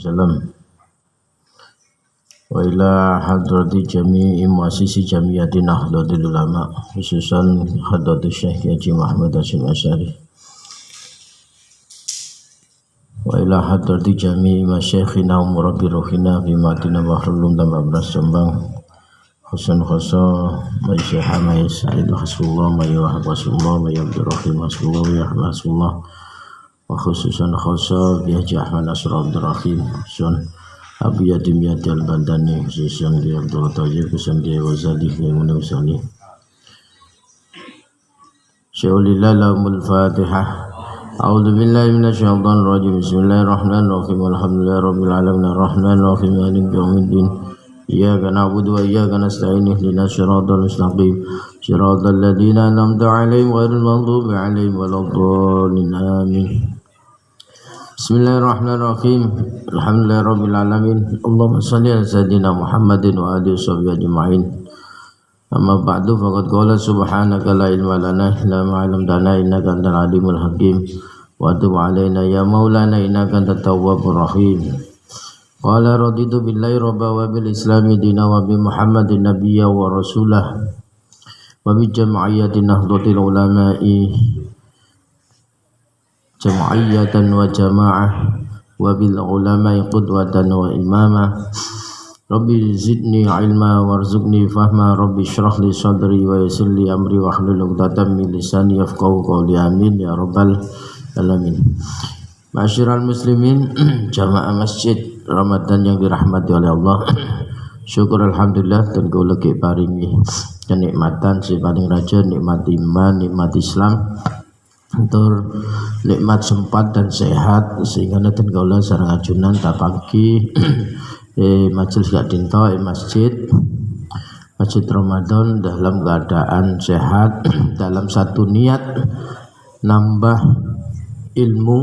wasallam wa ila hadrati jami'i muassisi jami'ati Nahdlatul Ulama khususan hadratus Syekh Haji Muhammad Hasyim Asy'ari wa ila hadrati jami'i masyayikhina wa murabbi ruhina fi madinah Bahrul Ulum Bras Jombang khususan Syekh Hamais Said Hasbullah wa Hasbullah wa Abdurrahim Hasbullah wa Hasbullah wa khususan khasa bi Haji Ahmad Nasr Abdul Rahim khususan Abu Yadim Yadi Al-Bandani khususan di Abdul Tayyib khususan di Wazali Maimun Usani Syaikhulillah lahumul Fatihah. A'udzu billahi minasyaitonir rajim. Bismillahirrahmanirrahim. Alhamdulillahi rabbil alamin arrahmanir rahim maliki yaumiddin. Iyyaka na'budu wa iyyaka nasta'in ihdinas siratal mustaqim siratal ladzina an'amta 'alaihim ghairil maghdubi 'alaihim waladdallin amin. Bismillahirrahmanirrahim. Alhamdulillahi rabbil alamin. Allahumma shalli ala sayyidina Muhammadin wa alihi washabbihi ajma'in. Amma ba'du faqad qala subhanaka la ilma lana illa ma 'allamtana innaka antal alimul hakim wa tub 'alaina ya maulana innaka antat tawwabur rahim. Qala raditu billahi rabba wa bil islami dina wa bi Muhammadin nabiyya wa rasulah wa bi jam'iyyati Nahdlatul Ulama'i jam'iyyatan wa jama'ah wa bil ulama'i qudwatan wa imama. Rabbi zidni ilma warzuqni fahma. Rabbi shrah li sadri wa yassir li amri wa hlul 'uqdatam min lisani yafqahu qawli amin ya rabbal alamin. Ma'asyiral muslimin jamaah masjid Ramadan yang dirahmati oleh Allah. Syukur alhamdulillah dan kula ge paringi kenikmatan si paling raja, nikmat iman, nikmat Islam, tur nikmat sempat dan sehat sehingga nenten kula sareng ajunan tapaki majelis gak dinto masjid Ramadan dalam keadaan sehat dalam satu niat nambah ilmu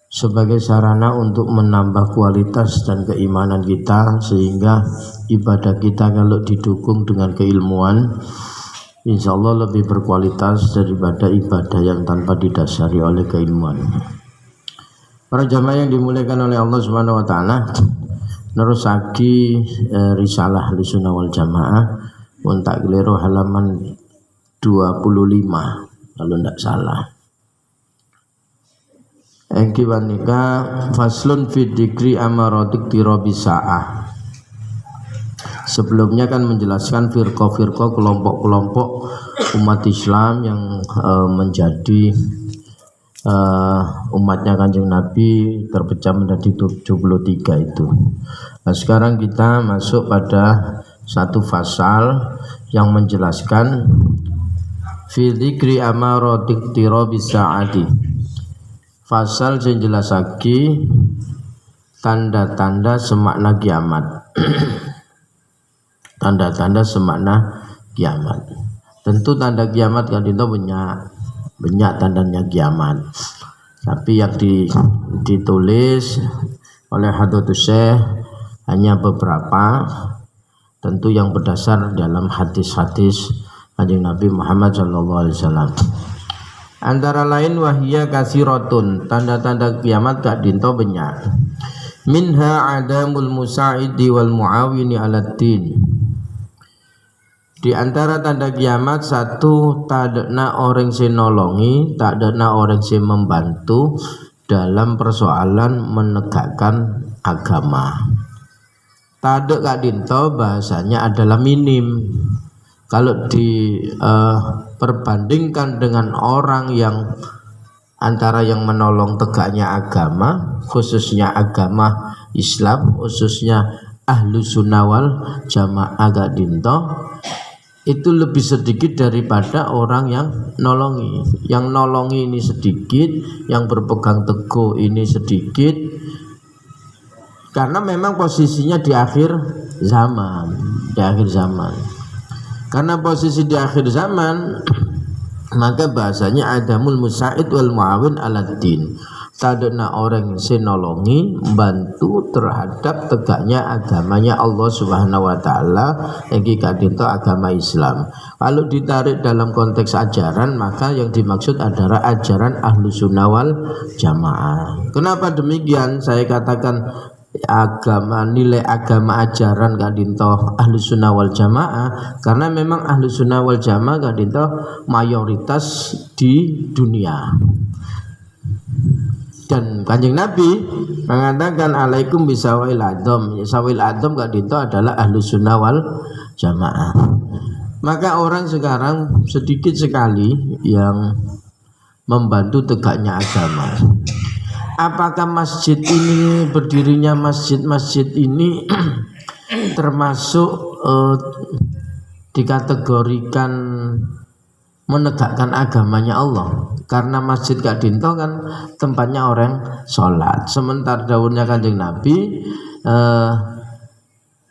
sebagai sarana untuk menambah kualitas dan keimanan kita, sehingga ibadah kita kalau didukung dengan keilmuan insya Allah lebih berkualitas daripada ibadah yang tanpa didasari oleh keilmuan. Para jamaah yang dimuliakan oleh Allah Subhanahu wa taala, nerusaki risalah Ahlussunnah wal Jamaah untuk keliru halaman 25 kalau tidak salah. Engki wanika faslun fi dzikri amaratik tirabi sa'ah. Sebelumnya kan menjelaskan firqah-firqah, kelompok-kelompok umat Islam yang menjadi umatnya Kanjeng Nabi terpecah menjadi 73 itu. Nah, sekarang kita masuk pada satu fasal yang menjelaskan fi dzikri amaratik tirabi sa'ati. Fasal yang jelasake tanda-tanda semakna kiamat. Tanda-tanda semakna kiamat. Tentu tanda kiamat kan itu banyak tandanya kiamat. Tapi yang ditulis oleh Hadratus Syekh hanya beberapa, tentu yang berdasar dalam hadis-hadis Kanjeng Nabi Muhammad SAW. Antara lain wahiyya kasiratun, tanda-tanda kiamat gak dinto banyak. Minha adamul musa'idi wal muawini ala din. Di antara tanda kiamat satu, tak adana orang yang nolongi, tak adana orang yang membantu dalam persoalan menegakkan agama. Tade gak dinto bahasanya adalah minim. Kalau diperbandingkan dengan orang yang antara yang menolong tegaknya agama, khususnya agama Islam, khususnya Ahlussunnah wal Jamaah gak dinto, itu lebih sedikit daripada orang yang nolongi. Yang nolongi ini sedikit, yang berpegang teguh ini sedikit, karena memang posisinya di akhir zaman. Karena posisi di akhir zaman, maka bahasanya adamul musa'id wal muawin ala din. tadena orang sinolongi membantu terhadap tegaknya agamanya Allah Subhanahu wa taala iki kadito agama Islam. Kalau ditarik dalam konteks ajaran, maka yang dimaksud adalah ajaran Ahlus Sunnah wal Jamaah. Kenapa demikian? Saya katakan agama, nilai agama ajaran kadinto Ahlus Sunnah wal Jamaah karena memang Ahlus Sunnah wal Jamaah kadinto mayoritas di dunia. Dan Kanjeng Nabi mengatakan alaikum bisawil adom. Sawil adom kadinto adalah Ahlus Sunnah wal Jamaah. Maka orang sekarang sedikit sekali yang membantu tegaknya agama. Apakah masjid ini, berdirinya masjid-masjid ini termasuk dikategorikan menegakkan agamanya Allah? Karena masjid kadinto kan tempatnya orang sholat. Sementara dawuhnya Kanjeng Nabi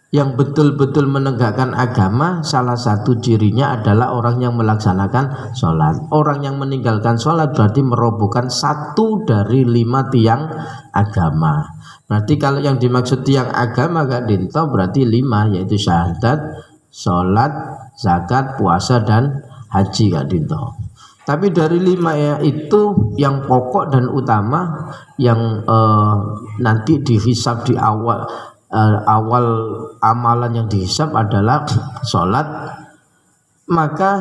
yang betul-betul menegakkan agama salah satu cirinya adalah orang yang melaksanakan sholat. Orang yang meninggalkan sholat berarti merobohkan satu dari 5 tiang agama. Berarti kalau yang dimaksud tiang agama kadinto berarti 5, yaitu syahadat, sholat, zakat, puasa, dan haji kadinto. Tapi dari 5 ya itu yang pokok dan utama yang nanti dihisab di awal amalan yang dihisab adalah sholat. Maka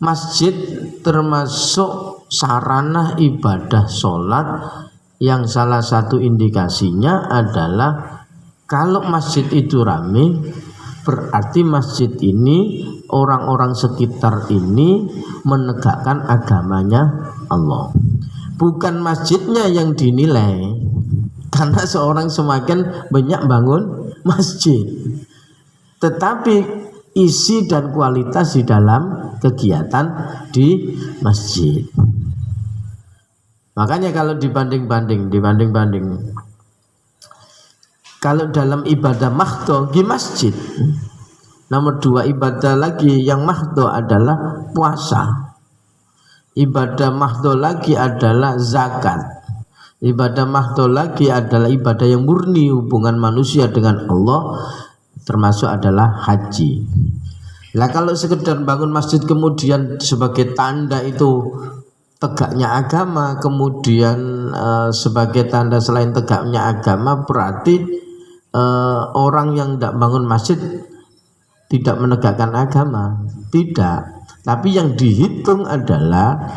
masjid termasuk sarana ibadah sholat yang salah satu indikasinya adalah kalau masjid itu ramai, berarti masjid ini orang-orang sekitar ini menegakkan agamanya Allah. Bukan masjidnya yang dinilai, karena seorang semakin banyak bangun masjid, tetapi isi dan kualitas di dalam kegiatan di masjid. Makanya kalau dibanding-banding kalau dalam ibadah mahdo di masjid, nomor 2 ibadah lagi yang mahdo adalah puasa. Ibadah mahdo lagi adalah zakat. Ibadah mahdo lagi adalah ibadah yang murni hubungan manusia dengan Allah, termasuk adalah haji. Lah kalau sekedar bangun masjid kemudian sebagai tanda itu tegaknya agama, kemudian sebagai tanda selain tegaknya agama, berarti orang yang tidak bangun masjid tidak menegakkan agama. Tidak. Tapi yang dihitung adalah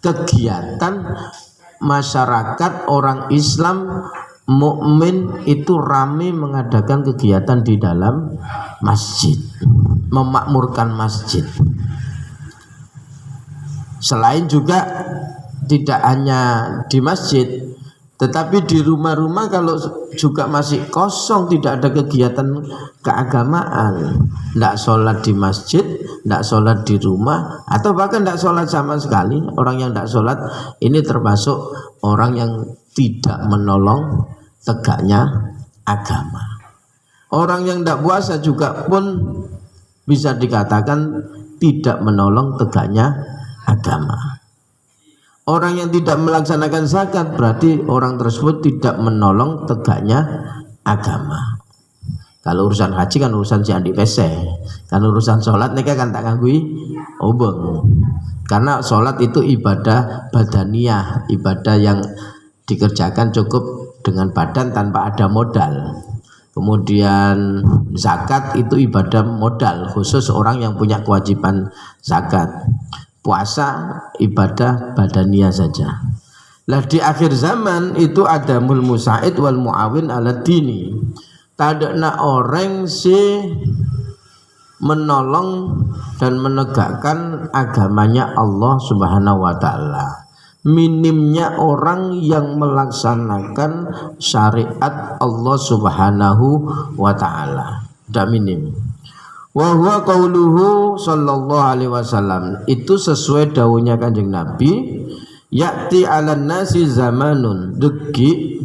kegiatan masyarakat orang Islam mukmin itu ramai mengadakan kegiatan di dalam masjid, memakmurkan masjid. Selain juga tidak hanya di masjid, tetapi di rumah-rumah kalau juga masih kosong, tidak ada kegiatan keagamaan, tidak sholat di masjid, tidak sholat di rumah, atau bahkan tidak sholat sama sekali. Orang yang tidak sholat ini termasuk orang yang tidak menolong tegaknya agama. Orang yang tidak puasa juga pun bisa dikatakan tidak menolong tegaknya agama. Orang yang tidak melaksanakan zakat berarti orang tersebut tidak menolong tegaknya agama. Kalau urusan haji kan urusan si andi pese. Kalau urusan sholat mereka kan tak gangui obeng. Karena sholat itu ibadah badaniyah, ibadah yang dikerjakan cukup dengan badan tanpa ada modal. Kemudian zakat itu ibadah modal, khusus orang yang punya kewajiban zakat. Puasa ibadah badaniyah saja. Lah di akhir zaman itu ada mul musa'id wal muawin ala dini. Tadana orang si menolong dan menegakkan agamanya Allah Subhanahu wa taala. Minimnya orang yang melaksanakan syariat Allah Subhanahu wa taala. Tidak minim. Wa huwa qauluhu sallallahu alaihi wasallam, itu sesuai dawuhnya Kanjeng Nabi, ya'ti 'alan nasi zamanun, degi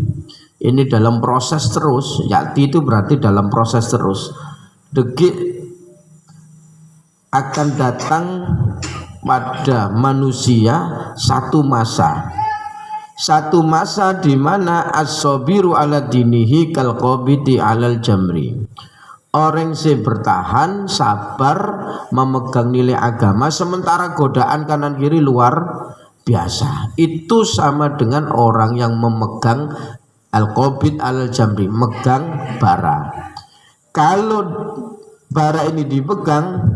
ini dalam proses terus, ya'ti itu berarti dalam proses terus, degi akan datang pada manusia satu masa satu masa di mana as-sabiru ala dinihi kal qabidi alal jamri. Orang yang bertahan sabar memegang nilai agama sementara godaan kanan kiri luar biasa. Itu sama dengan orang yang memegang al-qabid alal jamri, megang bara. Kalau bara ini dipegang,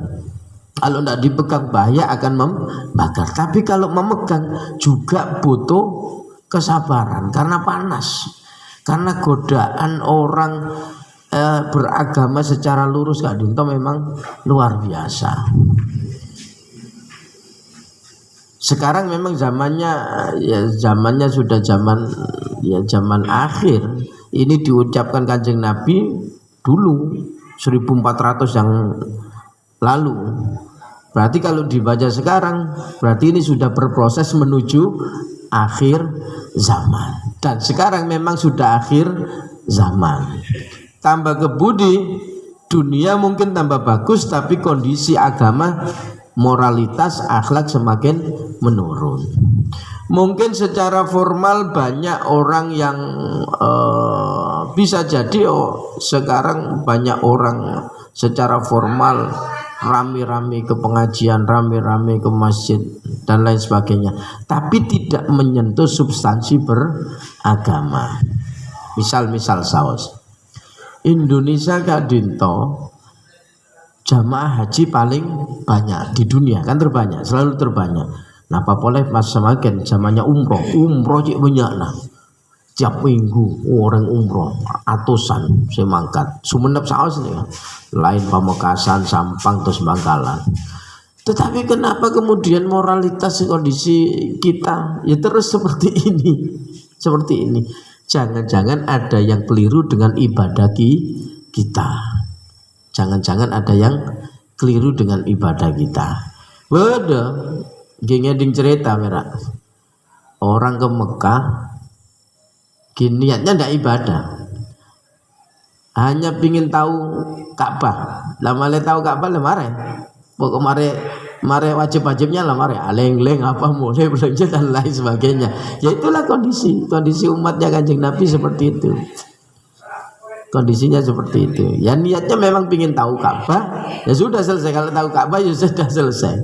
kalau tidak dipegang bahaya akan membakar. Tapi kalau memegang juga butuh kesabaran karena panas, karena godaan orang beragama secara lurus Kak Dinto memang luar biasa. Sekarang memang zamannya sudah zaman akhir. Ini diucapkan Kanjeng Nabi dulu 1400 yang lalu. Berarti kalau dibaca sekarang berarti ini sudah berproses menuju akhir zaman. Dan sekarang memang sudah akhir zaman. Tambah kebudi, dunia mungkin tambah bagus, tapi kondisi agama, moralitas, akhlak semakin menurun. Mungkin secara formal banyak orang yang bisa jadi sekarang banyak orang secara formal rame-rame ke pengajian, rame-rame ke masjid dan lain sebagainya, tapi tidak menyentuh substansi beragama. Misal saus Indonesia Kak Dinto jamaah haji paling banyak di dunia, kan terbanyak, selalu terbanyak. Nah, apa boleh mas semakin zamannya umroh cik banyak lah. Tiap minggu orang umroh atusan semangkat Sumenep saus nih, lain Pamekasan, Sampang, terus Bangkalan. Tetapi kenapa kemudian moralitas kondisi kita ya terus seperti ini? Jangan-jangan ada yang keliru dengan ibadah kita. Jangan-jangan ada yang keliru dengan ibadah kita. Waduh, ngeding cerita merah. Orang ke Mekah, niatnya ndak ibadah, hanya pingin tahu Ka'bah. Lama tahu Ka'bah lemare. Pokok mare wajib-wajibnya lah mare aleng-leng apa mulai belanja dan lain sebagainya. Ya itulah kondisi umatnya Kanjeng Nabi seperti itu. Kondisinya seperti itu. Ya niatnya memang pingin tahu Ka'bah, ya sudah selesai. Kalau tahu Ka'bah ya sudah selesai.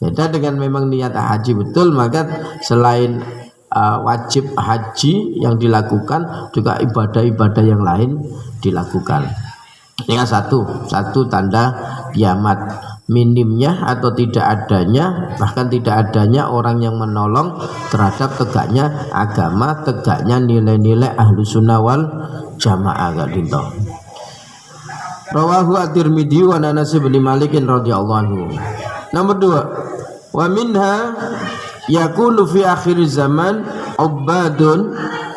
Beda dengan memang niat haji betul, maka selain wajib haji yang dilakukan juga ibadah-ibadah yang lain dilakukan. Ini satu tanda kiamat, minimnya atau tidak adanya, bahkan tidak adanya orang yang menolong terhadap tegaknya agama, tegaknya nilai-nilai ahlu sunnah wal jamaah. Gak dinto. Rawahu at-Tirmidzi wa Anas bin Malik radhiyallahu anhu. Nomor 2, wa minha yakunu fi akhir zaman ubadun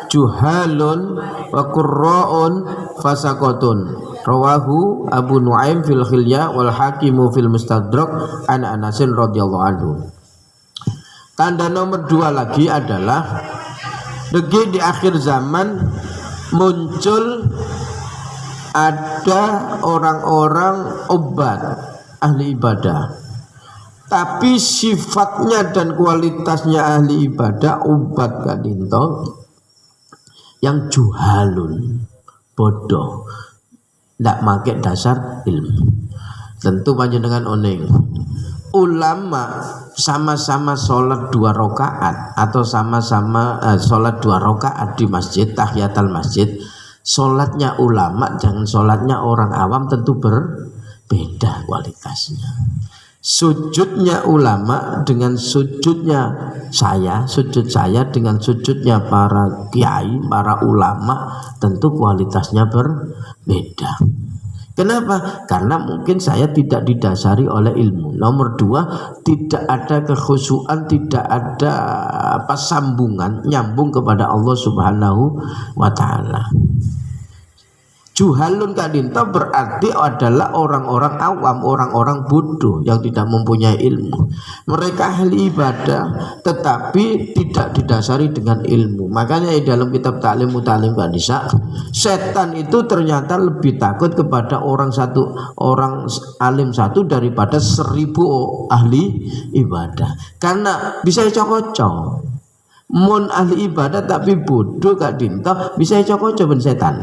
juhalun wa qurra'un fasaqatun. Rawahu Abu Nuaim fil Khilya wal Hakimu fil Mustadrak an Anas radhiyallahu anhu. Tanda nomor 2 lagi adalah di akhir zaman muncul ada orang-orang ubad, ahli ibadah, tapi sifatnya dan kualitasnya ahli ibadah ubad Kak Dinto yang juhalun, bodoh, tidak pakai dasar ilmu. Tentu panjenengan oneng ulama sama-sama sholat 2 rakaat atau sama-sama sholat 2 rakaat di masjid tahiyatul masjid, sholatnya ulama jangan sholatnya orang awam tentu berbeda kualitasnya. Sujudnya ulama dengan sujudnya sujud saya dengan sujudnya para kiai, para ulama tentu kualitasnya berbeda. Kenapa? Karena mungkin saya tidak didasari oleh ilmu. Nomor 2, tidak ada kekhusyuan, tidak ada sambungan nyambung kepada Allah Subhanahu wa taala. Juhalun Kak Dinto berarti adalah orang-orang awam, orang-orang bodoh yang tidak mempunyai ilmu. Mereka ahli ibadah tetapi tidak didasari dengan ilmu. Makanya di dalam kitab Ta'lim Muta'lim Kak Nisa, setan itu ternyata lebih takut kepada orang alim satu daripada 1000 ahli ibadah. Karena bisa cocok. Mun ahli ibadah tapi bodoh Kak Dinto bisa coba ben setan.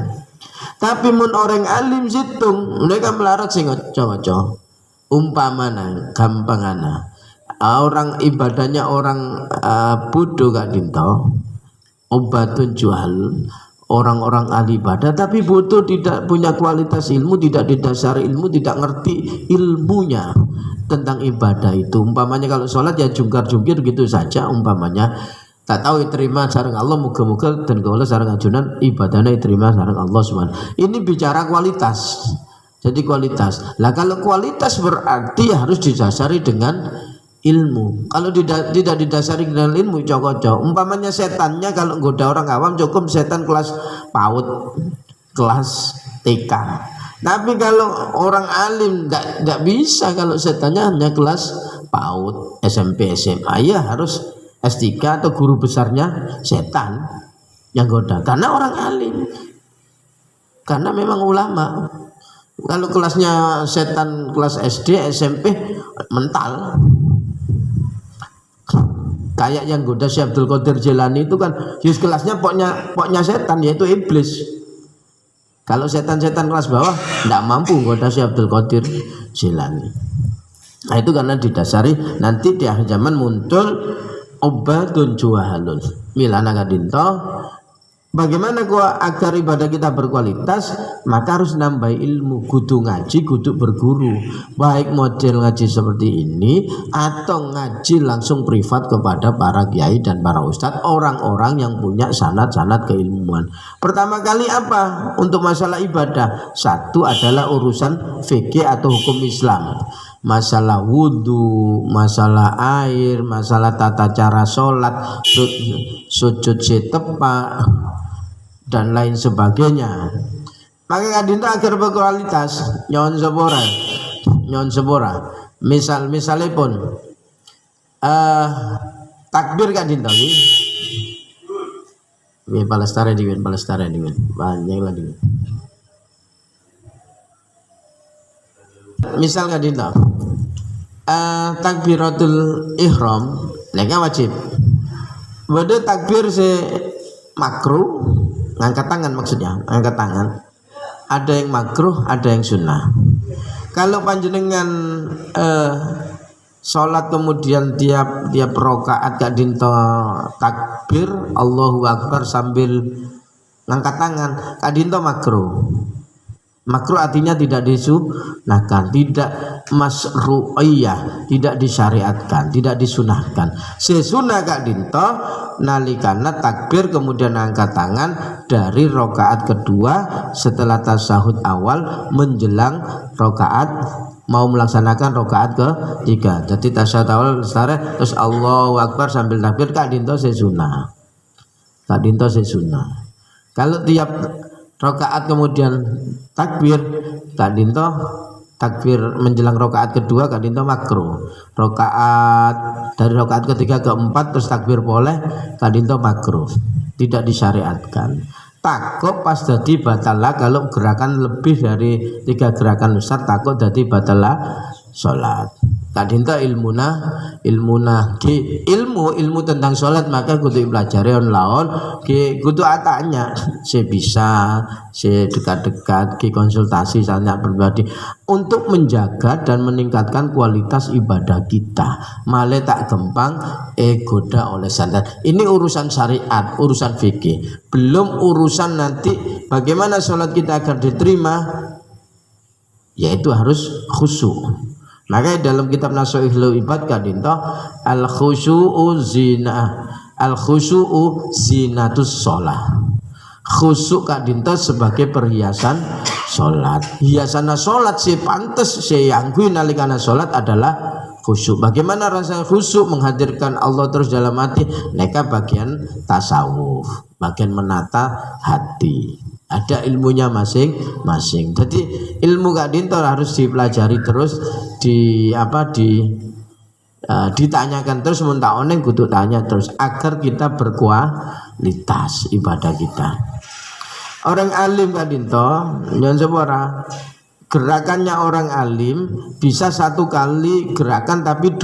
Tapi mun orang alim situng mereka melarat sing ojo-ojo. Umpamana gampangana orang ibadahnya orang bodoh Kak Dinto, obatun jual orang-orang ahli ibadah tapi bodoh, tidak punya kualitas ilmu, tidak didasari ilmu, tidak ngerti ilmunya tentang ibadah itu. Umpamanya kalau sholat ya jungkar-jungkir gitu saja, umpamanya tak tahu diterima sareng Allah, muga-muga dan kalau sareng ajunan ibadahnya diterima sareng Allah Subhanahu. Ini bicara kualitas. Jadi kualitas. Lah kalau kualitas berarti harus didasari dengan ilmu. Kalau tidak didasari dengan ilmu cocok. Umpamanya setannya kalau goda orang awam cukup setan kelas PAUD, kelas TK. Tapi kalau orang alim nggak bisa kalau setannya hanya kelas PAUD, SMP, SMA, ya harus S3 atau guru besarnya setan yang goda. Karena orang alim. Karena memang ulama. Kalau kelasnya setan kelas SD, SMP mental. Kayak yang goda Syekh Abdul Qadir Jilani itu kan just kelasnya poknya setan, yaitu iblis. Kalau setan-setan kelas bawah tidak mampu goda Syekh Abdul Qadir Jilani. Nah itu karena didasari nanti di akhir zaman muncul obatun juhalun. Milana Kadinto, bagaimana agar ibadah kita berkualitas? Maka harus nambah ilmu, kudu ngaji, kudu berguru. Baik model ngaji seperti ini atau ngaji langsung privat kepada para kiai dan para ustadz, orang-orang yang punya sanad-sanad keilmuan. Pertama kali apa untuk masalah ibadah? Satu adalah urusan fikih atau hukum Islam. Masalah wudhu, masalah air, masalah tata cara sholat, sujud tepat dan lain sebagainya. Maka kadinta agar berkualitas nyon sepora. Misalnya pun takbir kadinta ini Palestara diwin banyak lah diwin. Misal kadinta takbiratul ihram mereka wajib. Bada takbir makruh, ngangkat tangan maksudnya, angkat tangan. Ada yang makruh, ada yang sunnah. Kalau panjenengan sholat kemudian tiap rakaat gak dinto takbir Allahu Akbar sambil ngangkat tangan, gak dinto makruh. Makruh artinya tidak disunahkan, tidak masru'iyah, tidak disyariatkan, tidak disunahkan. Sesunah Kak Dinto nalikana takbir kemudian angkat tangan dari rakaat kedua setelah tasyahud awal menjelang rakaat mau melaksanakan rakaat ketiga. Jadi tasyahud awal terus Allahu Akbar sambil takbir Kak Dinto sesunah. Kak Dinto sesunah. Kalau tiap rakaat kemudian takbir Kak Dinto takbir menjelang rakaat kedua Kak Dinto makruh. Rakaat dari rakaat ketiga ke empat terus takbir boleh, Kak Dinto makruh, tidak disyariatkan. Takut pas jadi batalah kalau gerakan lebih dari 3 gerakan Ustaz, takut jadi batalah sholat. Kak Dinto ilmu tentang sholat maka kudu pelajari on laon kudu atanya saya bisa saya dekat-dekat konsultasi saya pribadi untuk menjaga dan meningkatkan kualitas ibadah kita. Malah tak gampang goda oleh sandan. Ini urusan syariat, urusan fikih, belum urusan nanti bagaimana sholat kita agar diterima, yaitu harus khusyuk. Maka dalam kitab Nasuhul Ibad Kak Dinto al khusyu'u zinatus sholat. Khusyuk Kak Dinto sebagai perhiasan sholat. Hiasan sholat si pantes si yangkui nalikana sholat adalah khusyuk. Bagaimana rasa khusyuk? Menghadirkan Allah terus dalam hati. Mereka bagian tasawuf, bagian menata hati. Ada ilmunya masing-masing. Jadi ilmu Kak Dinto harus dipelajari terus, ditanyakan terus, muntah oneng kudu tanya terus agar kita berkualitas ibadah kita. Orang alim Kak Dinto nyon sepora, gerakannya orang alim bisa 1 kali gerakan tapi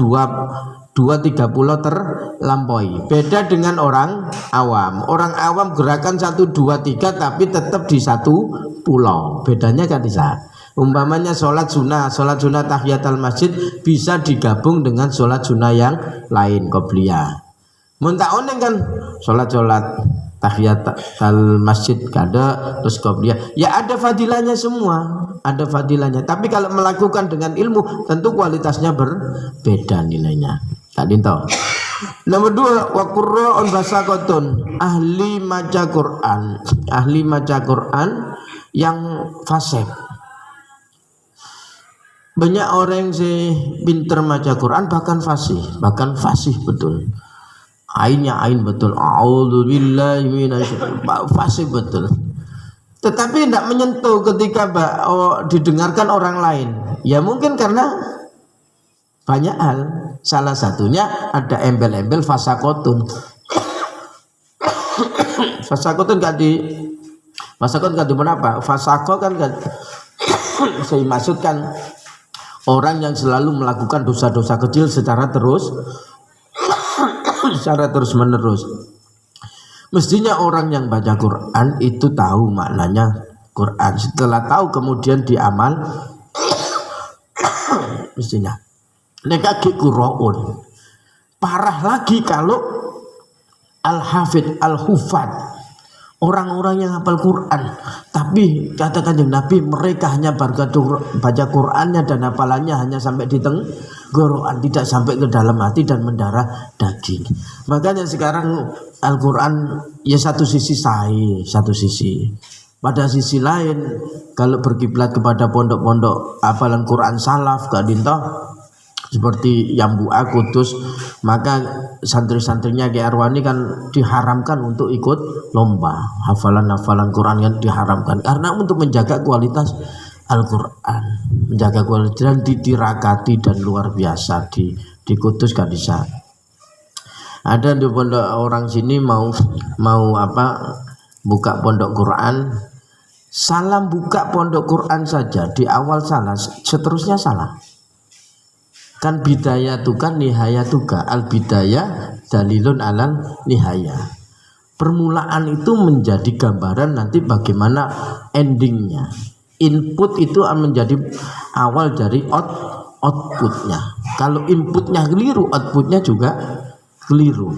2-3 pulau terlampaui. Beda dengan orang awam. Orang awam gerakan 1-2-3 tapi tetap di satu pulau. Bedanya kan bisa. Umpamanya sholat sunnah tahiyatul masjid bisa digabung dengan sholat sunnah yang lain qobliyah. Muntaonen kan sholat tahiyatul masjid kada terus qobliyah. Ya ada fadilahnya semua, ada fadilahnya. Tapi kalau melakukan dengan ilmu tentu kualitasnya berbeda nilainya. Tak dinto. Nomor 2, wa qurra'un basaqatun, ahli maca Quran yang fasih. Banyak orang yang pintar maca Quran bahkan fasih betul. Ainnya ain betul. A'udzubillahi minasyaitonir fasih betul. Tetapi tidak menyentuh ketika didengarkan orang lain. Ya mungkin karena banyak hal. Salah satunya ada embel-embel fasakotun. Fasakotun gak di apa? Fasako kan gak saya maksudkan orang yang selalu melakukan dosa-dosa kecil secara terus menerus. Mestinya orang yang baca Quran itu tahu maknanya Quran. Setelah tahu kemudian diamal mestinya. Nekaki qura'un. Parah lagi kalau al-hafid, al-hufad, orang-orang yang hafal Quran, tapi kata Kanjeng Nabi mereka hanya baca Qurannya dan hafalannya hanya sampai di tenggorokan, tidak sampai ke dalam hati dan mendarah daging. Makanya sekarang Al-Quran ya satu sisi sahih, satu sisi. Pada sisi lain kalau berkiblat kepada pondok-pondok hafalan Quran salaf gak dinto seperti Yambua Kudus, maka santri-santrinya Ki Arwani kan diharamkan untuk ikut lomba hafalan Quran, yang diharamkan karena untuk menjaga kualitas Al-Quran, menjaga kualitas dan ditirakati dan luar biasa di Kudus kan bisa. Ada di pondok orang sini mau buka pondok Quran, salam buka pondok Quran saja di awal salah, seterusnya salah. Kan bidayah itu kan nihaya juga, al bidayah dalilun alal nihaya. Permulaan itu menjadi gambaran nanti bagaimana endingnya. Input itu menjadi awal dari outputnya. Kalau inputnya keliru, outputnya juga keliru.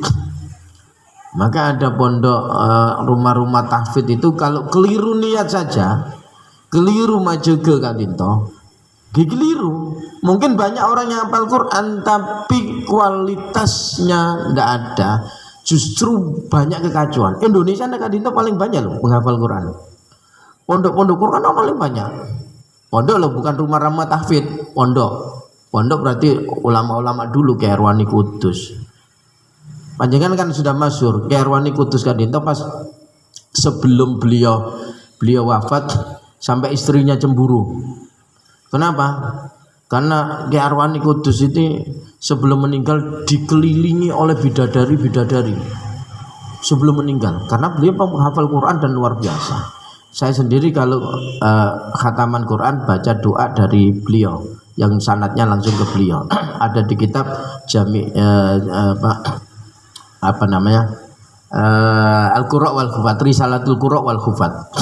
Maka ada pondok rumah-rumah tahfidz itu kalau keliru niat saja, keliru maju ke kadinto. Keliru. Mungkin banyak orang yang hafal Quran tapi kualitasnya tidak ada, justru banyak kekacauan. Indonesia kadinto paling banyak loh menghafal Quran. Pondok-pondok Quran paling banyak. Pondok loh, bukan rumah-rumah tahfidz. Pondok berarti ulama-ulama dulu kayak Arwani Kudus. Panjangan kan sudah masyhur kayak Arwani Kudus kadinto pas sebelum beliau wafat sampai istrinya cemburu. Kenapa? Karena Ki Arwani Kudus ini sebelum meninggal dikelilingi oleh bidadari sebelum meninggal, karena beliau penghafal Quran dan luar biasa. Saya sendiri kalau khataman Quran baca doa dari beliau yang sanadnya langsung ke beliau. Ada di kitab Al-Qura' wal Khufat, Risalatul Qura' wal Khufat.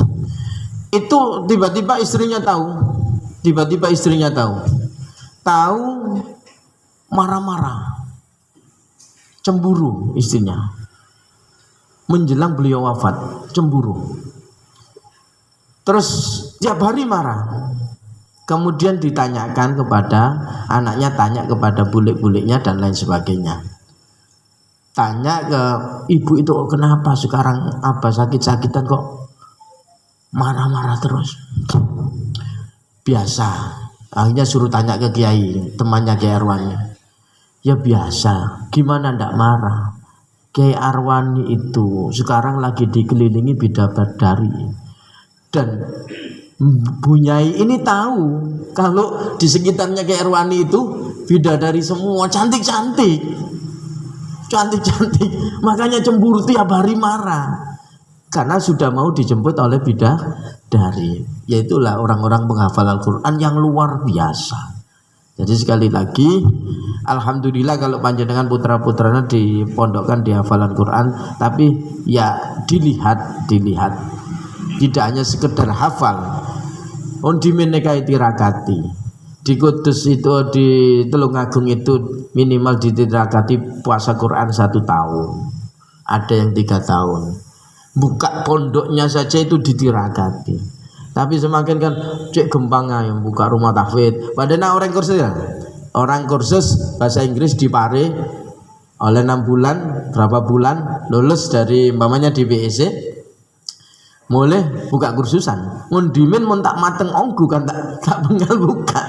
Itu tiba-tiba istrinya tahu marah-marah, cemburu istrinya menjelang beliau wafat, cemburu terus tiap hari marah. Kemudian ditanyakan kepada anaknya, tanya kepada bulik-buliknya dan lain sebagainya, tanya ke ibu itu, kenapa sekarang sakit-sakitan kok marah-marah terus. Biasa. Akhirnya suruh tanya ke kiai, temannya Kiai Arwani. Ya biasa, gimana ndak marah? Kiai Arwani itu sekarang lagi dikelilingi bidadari. Dan Bunyai ini tahu kalau di sekitarnya Kiai Arwani itu bidadari semua, cantik-cantik. Makanya cemburu tiap hari marah. Karena sudah mau dijemput oleh bidadari. Yaitulah orang-orang penghafal Al-Quran yang luar biasa. Jadi sekali lagi, alhamdulillah kalau panjenengan putra-putranya dipondokkan di hafalan Quran, tapi ya dilihat, tidak hanya sekedar hafal. Undi menekai tirakati di Kudus itu, di Tulungagung itu minimal ditirakati puasa Quran 1 tahun, ada yang 3 tahun. Buka pondoknya saja itu ditirakati. Tapi semakin kan cek gempangnya yang buka rumah tahfidz. Padahal orang kursus ya, orang kursus bahasa Inggris di Pare oleh 6 bulan, berapa bulan lulus dari umpamanya di BEC, mulai buka kursusan. Ngundimin mun tak mateng onggu kan tak bengal buka.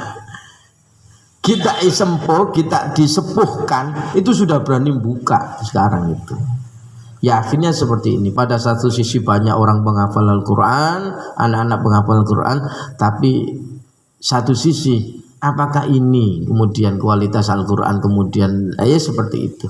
Kita isempo, kita disepuhkan itu sudah berani buka sekarang itu. Ya akhirnya seperti ini. Pada satu sisi banyak orang penghafal Al-Quran, anak-anak penghafal Al-Quran, tapi satu sisi apakah ini kemudian kualitas Al-Quran kemudian seperti itu.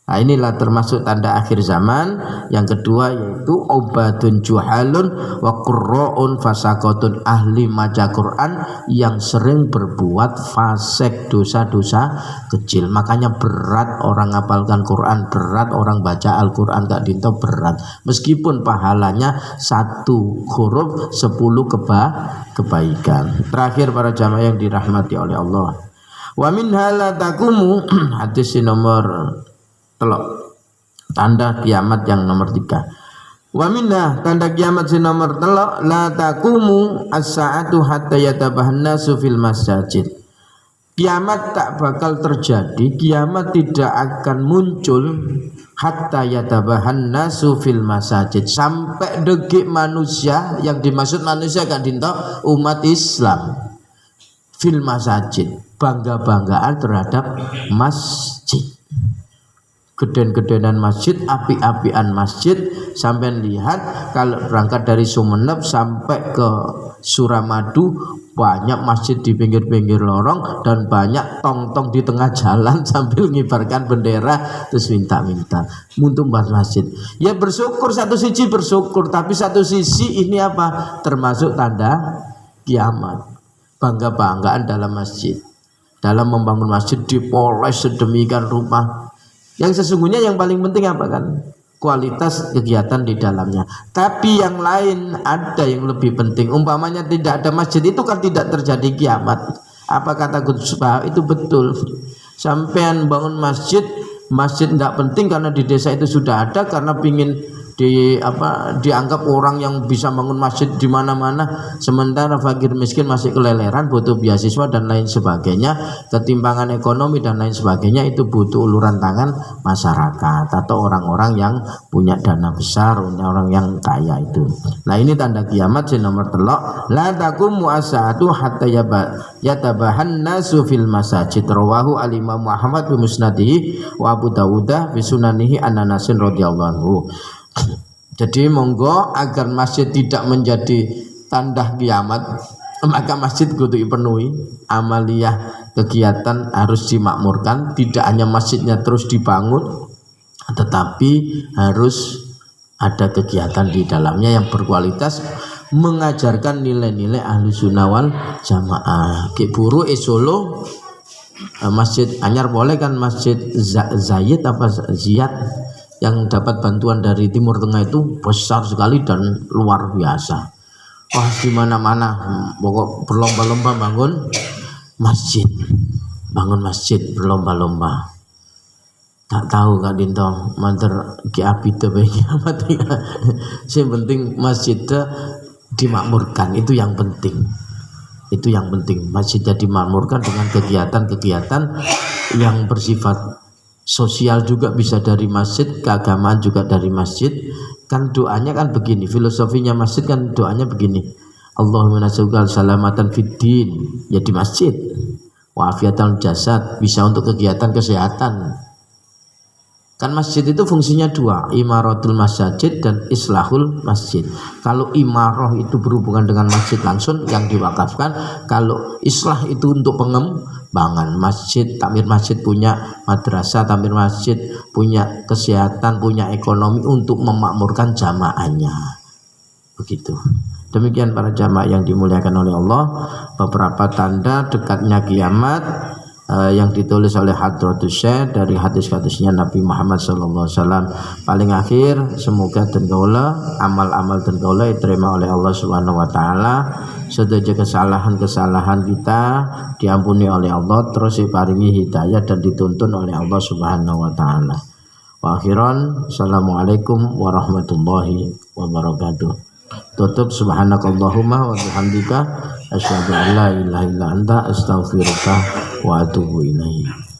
Nah inilah termasuk tanda akhir zaman. Yang kedua yaitu obatun juhalun wa qurra'un fasakotun, ahli maca Quran yang sering berbuat fasek, dosa-dosa kecil. Makanya berat orang ngapalkan Quran, berat orang baca Al-Quran gak dinto, berat. Meskipun pahalanya 1 huruf 10 kebaikan. Terakhir para jamaah yang dirahmati oleh Allah. Wa min hala takumu hadis nomor telok, tanda kiamat yang nomor 3. Wa minna, tanda kiamat yang nomor telok, la takumu as-sa'atu hatta yatabahan nasu fil masjid. Kiamat tak bakal terjadi, kiamat tidak akan muncul hatta yatabahan nasu fil masjid, sampai degik manusia, yang dimaksud manusia kan dinto umat Islam, fil masjid, bangga-banggaan terhadap masjid. Geden-gedenan masjid, api-apian masjid. Sampai lihat kalau berangkat dari Sumeneb sampai ke Suramadu, banyak masjid di pinggir-pinggir lorong dan banyak tong-tong di tengah jalan sambil ngibarkan bendera terus minta-minta untuk buat masjid. Ya bersyukur, satu sisi bersyukur, tapi satu sisi ini apa? Termasuk tanda kiamat. Bangga-banggaan dalam masjid, dalam membangun masjid dipoles sedemikian rupa. Yang sesungguhnya yang paling penting apa kan? Kualitas kegiatan di dalamnya. Tapi yang lain ada yang lebih penting. Umpamanya tidak ada masjid itu kan tidak terjadi kiamat. Apa kata Gus Bah? Itu betul. Sampean bangun masjid, masjid tidak penting karena di desa itu sudah ada, karena pingin dianggap orang yang bisa bangun masjid di mana-mana, sementara fakir miskin masih keleleran, butuh beasiswa dan lain sebagainya, ketimpangan ekonomi dan lain sebagainya, itu butuh uluran tangan masyarakat atau orang-orang yang punya dana besar, orang yang kaya itu. Nah ini tanda kiamat si nomor telok, la taqumu as-sa'atu hatta yatabahan nasu fil masajid. Rawahu al-Imam Muhammad bi musnadihi wa Abu Dawudah bi sunanihi an Anasin radhiyallahu anhu. Jadi monggo agar masjid tidak menjadi tanda kiamat, maka masjid kudu dipenuhi, amaliyah kegiatan harus dimakmurkan. Tidak hanya masjidnya terus dibangun, tetapi harus ada kegiatan di dalamnya yang berkualitas, mengajarkan nilai-nilai ahlu sunnah wal jamaah. Kiburu Solo masjid anyar boleh kan, masjid Zayed apa Ziyad yang dapat bantuan dari Timur Tengah itu besar sekali dan luar biasa. Wah di mana-mana pokok berlomba-lomba bangun masjid berlomba-lomba. Tak tahu Kak Dinto manter ki api tebe kiamat. Yang penting masjid dimakmurkan, itu yang penting. Itu yang penting, masjidnya dimakmurkan dengan kegiatan-kegiatan yang bersifat sosial juga bisa dari masjid, keagamaan juga dari masjid. Kan doanya kan begini, filosofinya masjid kan doanya begini, Allahumma nas'aluka salamatan fid din, ya di masjid, wa afiatal jasad, bisa untuk kegiatan kesehatan. Kan masjid itu fungsinya dua, imaratul masjid dan islahul masjid. Kalau imarah itu berhubungan dengan masjid langsung yang diwakafkan, kalau islah itu untuk pengembangan masjid. Takmir masjid punya madrasah, takmir masjid punya kesehatan, punya ekonomi untuk memakmurkan jamaahnya. Begitu. Demikian para jamaah yang dimuliakan oleh Allah, beberapa tanda dekatnya kiamat yang ditulis oleh Hadratus Syekh dari hadis-hadisnya Nabi Muhammad SAW. Paling akhir, semoga dan kaula amal-amal dan kaula diterima oleh Allah Subhanahu wa taala. Sedaya kesalahan-kesalahan kita diampuni oleh Allah, terus diparingi hidayah dan dituntun oleh Allah Subhanahu wa taala. Wa akhiran, assalamualaikum warahmatullahi wabarakatuh. Tutup subhanakallahumma wa bihamdika asyhadu an la ilaha illa anta astaghfiruka wa atubu ilaik.